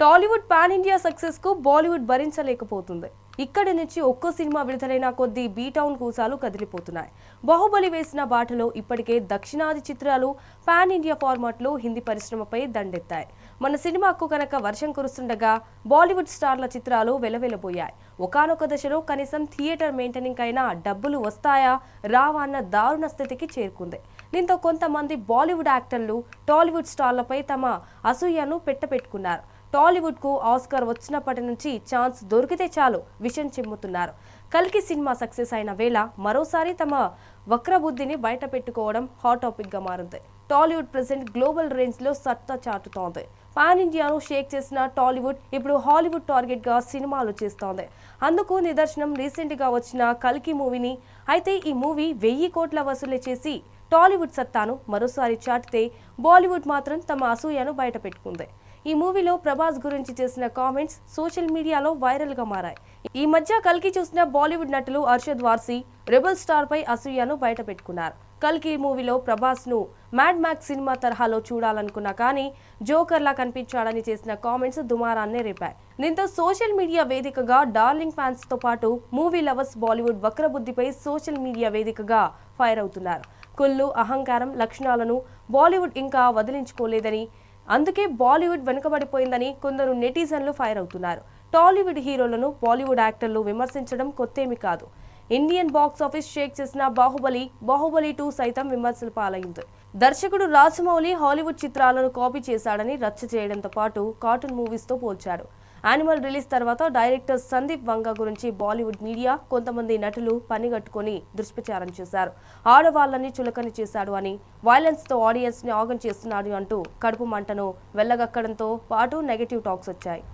Tollywood pan India success కు బాలీవుడ్ భరించలేకపోతుంది. ఇక్కడి నుంచి ఒక్కో సినిమా విడుదలైన కొద్దీ బీ టౌన్ కూసాలు కదిలిపోతున్నాయి. బాహుబలి వేసిన బాటలో ఇప్పటికే దక్షిణాది చిత్రాలు పాన్ ఇండియా ఫార్మాట్లో హిందీ పరిశ్రమపై దండెత్తాయి. మన సినిమాకు కనుక వర్షం కురుస్తుండగా బాలీవుడ్ స్టార్ల చిత్రాలు వెలవెలబోయాయి. ఒకానొక దశలో కనీసం థియేటర్ మెయింటెనింగ్ అయినా డబ్బులు వస్తాయా రావా అన్న దారుణ స్థితికి చేరుకుంది. దీంతో కొంతమంది బాలీవుడ్ యాక్టర్లు టాలీవుడ్ స్టార్లపై తమ అసూయను పెట్టబెట్టుకున్నారు. టాలీవుడ్ కు ఆస్కార్ వచ్చినప్పటి నుంచి ఛాన్స్ దొరికితే చాలు విషయం చిమ్ముతున్నారు. కల్కి సినిమా సక్సెస్ అయిన వేళ మరోసారి తమ వక్రబుద్ధిని బయట పెట్టుకోవడం హాట్ టాపిక్ గా మారింది. టాలీవుడ్ ప్రెజెంట్ గ్లోబల్ రేంజ్ లో సత్తా చాటుతోంది. పాన్ ఇండియాను షేక్ చేసిన టాలీవుడ్ ఇప్పుడు హాలీవుడ్ టార్గెట్ గా సినిమాలు చేస్తోంది. అందుకు నిదర్శనం రీసెంట్ గా వచ్చిన కల్కి మూవీని. అయితే ఈ మూవీ 1000 కోట్ల వసూలు చేసి టాలీవుడ్ సత్తాను మరోసారి చాటితే బాలీవుడ్ మాత్రం తమ అసూయను బయట పెట్టుకుంది. ఈ మూవీలో ప్రభాస్ గురించి చేసిన కామెంట్స్ సోషల్ మీడియాలో వైరల్ గా మారాయి. ఈ మధ్య కల్కి చూసిన బాలీవుడ్ నటులు అర్షద్ వార్సీ రెబల్ స్టార్ పై అసూయను బయట పెట్టుకున్నారు. కల్కి మూవీలో ప్రభాస్ ను మ్యాడ్ మ్యాక్స్ సినిమా తరహాలో చూడాలనుకున్నా కానీ జోకర్ లా కనిపించాడని చేసిన కామెంట్స్ దుమారాన్నే రేపాయి. దీంతో సోషల్ మీడియా వేదికగా డార్లింగ్ ఫ్యాన్స్ తో పాటు మూవీ లవర్స్ బాలీవుడ్ వక్రబుద్ధిపై సోషల్ మీడియా వేదికగా ఫైర్ అవుతున్నారు. కుళ్ళు అహంకారం లక్షణాలను బాలీవుడ్ ఇంకా వదిలించుకోలేదని, అందుకే బాలీవుడ్ వెనుకబడిపోయిందని కొందరు నెటిజన్లు ఫైర్ అవుతున్నారు. టాలీవుడ్ హీరోలను బాలీవుడ్ యాక్టర్లు విమర్శించడం కొత్తేమీ కాదు. ఇండియన్ బాక్స్ ఆఫీస్ షేక్ చేసిన బాహుబలి 2 సైతం విమర్శల పాలైంది. దర్శకుడు రాజమౌళి హాలీవుడ్ చిత్రాలను కాపీ చేశాడని రచ్చ చేయడంతో పాటు కార్టూన్ మూవీస్ తో పోల్చాడు. యానిమల్ రిలీజ్ తర్వాత డైరెక్టర్ సందీప్ వంగ గురించి బాలీవుడ్ మీడియా కొంతమంది నటులు పనిగట్టుకుని దుష్ప్రచారం చేశారు. ఆడవాళ్లని చులకని చేశాడు అని, వైలెన్స్ తో ఆడియన్స్ ని ఆగం చేస్తున్నాడు అంటూ కడుపు మంటను వెళ్లగక్కడంతో పాటు నెగటివ్ టాక్స్ వచ్చాయి.